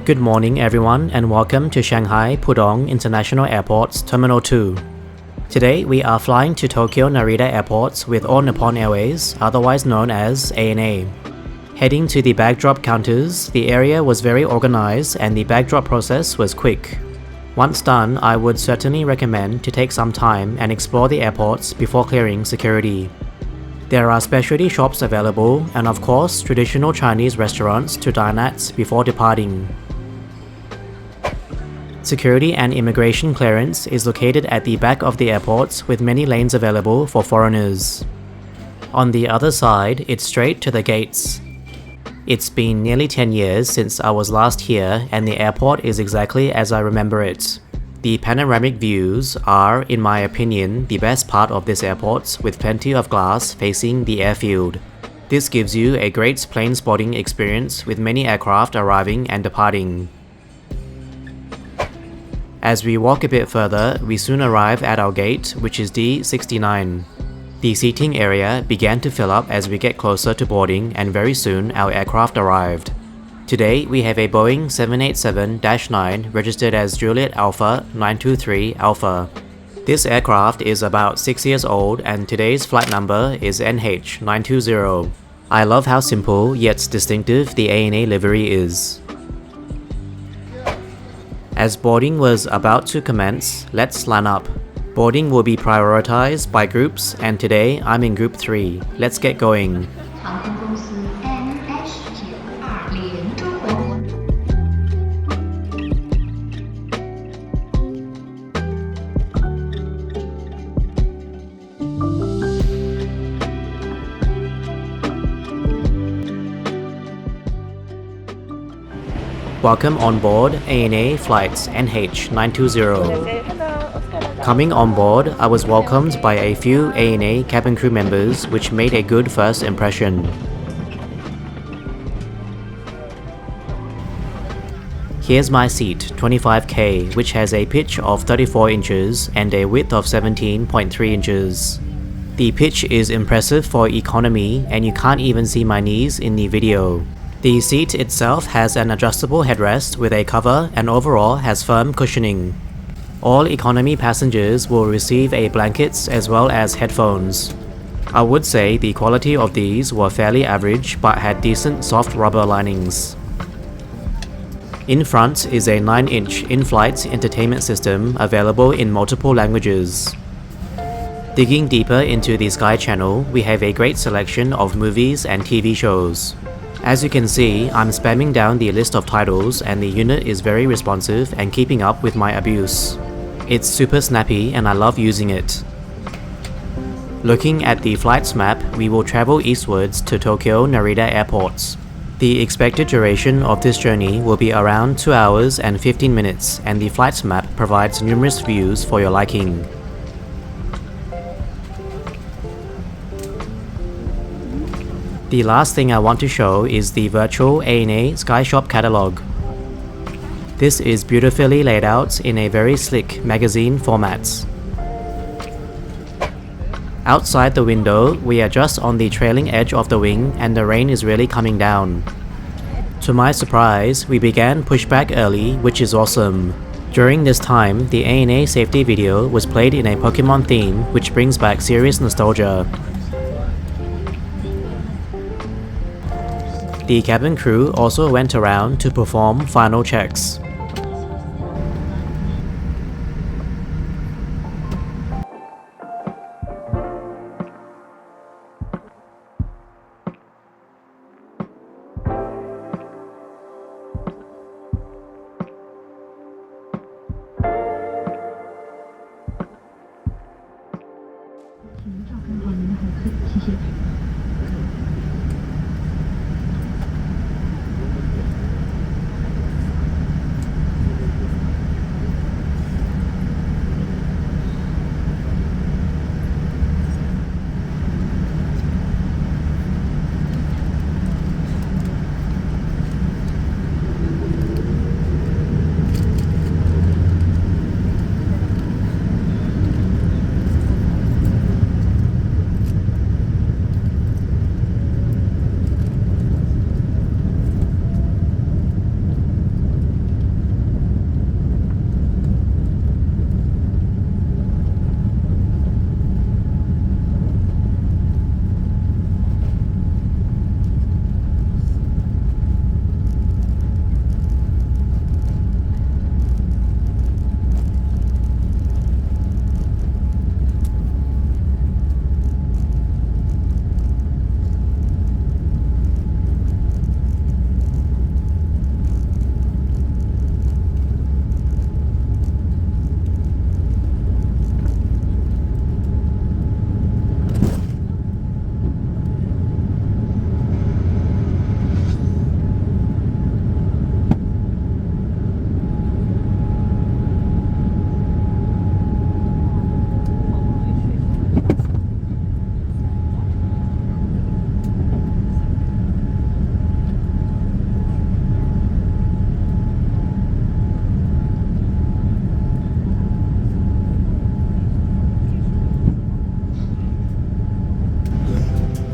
Good morning everyone and welcome to Shanghai Pudong International Airport's Terminal 2. Today we are flying to Tokyo Narita Airport with All Nippon Airways, otherwise known as ANA. Heading to the bag drop counters, the area was very organized and the bag drop process was quick. Once done, I would certainly recommend to take some time and explore the airports before clearing security. There are specialty shops available and of course traditional Chinese restaurants to dine at before departing. Security and immigration clearance is located at the back of the airport with many lanes available for foreigners. On the other side, it's straight to the gates. It's been nearly 10 years since I was last here and the airport is exactly as I remember it. The panoramic views are, in my opinion, the best part of this airport with plenty of glass facing the airfield. This gives you a great plane spotting experience with many aircraft arriving and departing. As we walk a bit further, we soon arrive at our gate, which is D69. The seating area began to fill up as we get closer to boarding and very soon our aircraft arrived. Today we have a Boeing 787-9 registered as Juliet Alpha 923 Alpha. This aircraft is about 6 years old and today's flight number is NH920. I love how simple yet distinctive the ANA livery is. As boarding was about to commence, let's line up. Boarding will be prioritized by groups and today I'm in group 3. Let's get going. Welcome on board ANA flights NH920. Coming on board, I was welcomed by a few ANA cabin crew members which made a good first impression. Here's my seat, 25K, which has a pitch of 34 inches and a width of 17.3 inches. The pitch is impressive for economy and you can't even see my knees in the video. The seat itself has an adjustable headrest with a cover and overall has firm cushioning. All economy passengers will receive a blankets as well as headphones. I would say the quality of these were fairly average but had decent soft rubber linings. In front is a 9-inch in-flight entertainment system available in multiple languages. Digging deeper into the Sky Channel, we have a great selection of movies and TV shows. As you can see, I'm spamming down the list of titles and the unit is very responsive and keeping up with my abuse. It's super snappy and I love using it. Looking at the flights map, we will travel eastwards to Tokyo Narita Airport. The expected duration of this journey will be around 2 hours and 15 minutes and the flights map provides numerous views for your liking. The last thing I want to show is the virtual ANA Sky Shop catalog. This is beautifully laid out in a very slick magazine format. Outside the window, we are just on the trailing edge of the wing and the rain is really coming down. To my surprise, we began Pushback early, which is awesome. During this time, the ANA safety video was played in a Pokemon theme, which brings back serious nostalgia. The cabin crew also went around to perform final checks.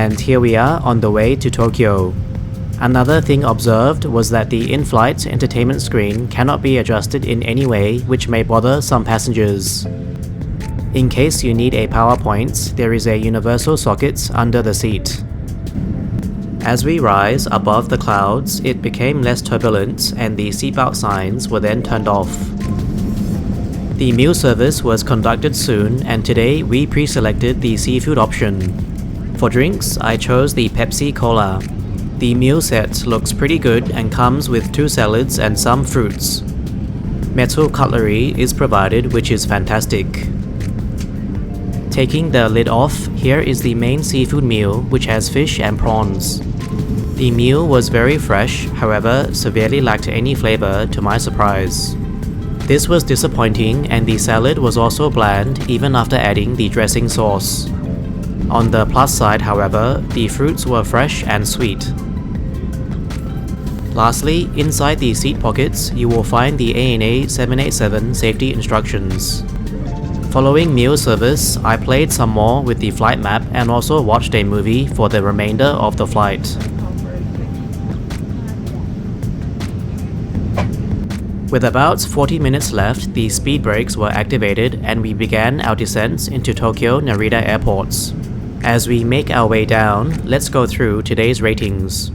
And here we are on the way to Tokyo. Another thing observed was that the in-flight entertainment screen cannot be adjusted in any way, which may bother some passengers. In case you need a PowerPoint, there is a universal socket under the seat. As we rise above the clouds, it became less turbulent and the seatbelt signs were then turned off. The meal service was conducted soon, and today we pre-selected the seafood option. For drinks, I chose the Pepsi Cola. The meal set looks pretty good and comes with 2 salads and some fruits. Metal cutlery is provided, which is fantastic. Taking the lid off, here is the main seafood meal, which has fish and prawns. The meal was very fresh, however, severely lacked any flavor to my surprise. This was disappointing, and the salad was also bland even after adding the dressing sauce. On the plus side, however, the fruits were fresh and sweet. Lastly, inside the seat pockets, you will find the ANA 787 safety instructions. Following meal service, I played some more with the flight map and also watched a movie for the remainder of the flight. With about 40 minutes left, the speed brakes were activated and we began our descent into Tokyo Narita airports. As we make our way down, let's go through today's ratings.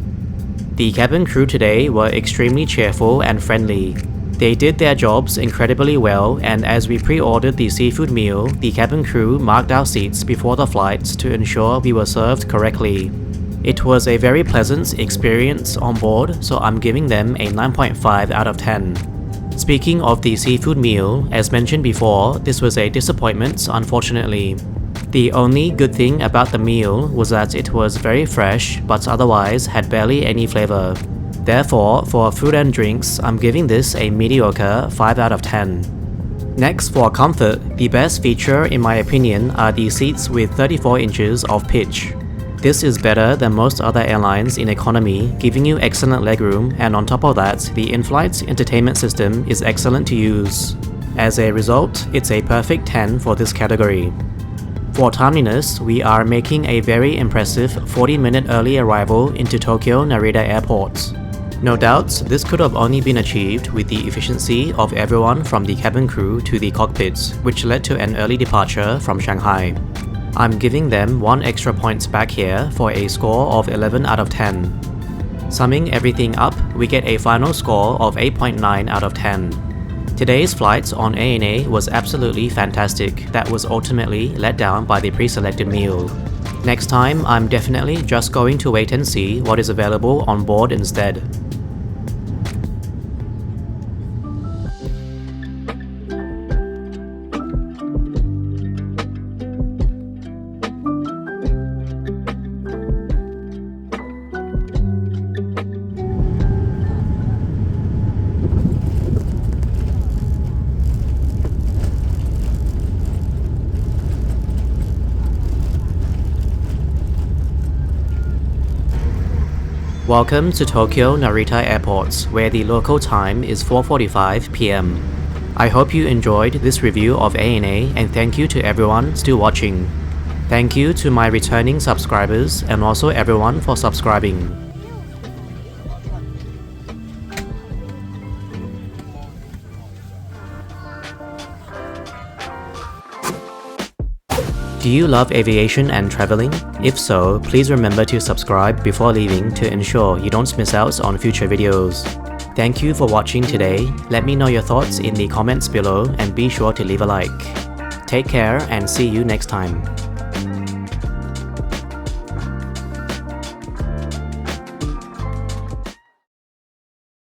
The cabin crew today were extremely cheerful and friendly. They did their jobs incredibly well, and as we pre-ordered the seafood meal, the cabin crew marked our seats before the flight to ensure we were served correctly. It was a very pleasant experience on board, so I'm giving them a 9.5 out of 10. Speaking of the seafood meal, as mentioned before, this was a disappointment, unfortunately. The only good thing about the meal was that it was very fresh, but otherwise had barely any flavor. Therefore, for food and drinks, I'm giving this a mediocre 5 out of 10. Next, for comfort, the best feature in my opinion are the seats with 34 inches of pitch. This is better than most other airlines in economy, giving you excellent legroom, and on top of that, the in-flight entertainment system is excellent to use. As a result, it's a perfect 10 for this category. For timeliness, we are making a very impressive 40-minute early arrival into Tokyo Narita Airport. No doubt, this could have only been achieved with the efficiency of everyone from the cabin crew to the cockpit, which led to an early departure from Shanghai. I'm giving them 1 extra point back here for a score of 11 out of 10. Summing everything up, we get a final score of 8.9 out of 10. Today's flight on ANA was absolutely fantastic. That was ultimately let down by the pre-selected meal. Next time, I'm definitely just going to wait and see what is available on board instead. Welcome to Tokyo Narita Airport, where the local time is 4:45 PM. I hope you enjoyed this review of ANA, and thank you to everyone still watching. Thank you to my returning subscribers and also everyone for subscribing. Do you love aviation and traveling? If so, please remember to subscribe before leaving to ensure you don't miss out on future videos. Thank you for watching today. Let me know your thoughts in the comments below and be sure to leave a like. Take care and see you next time.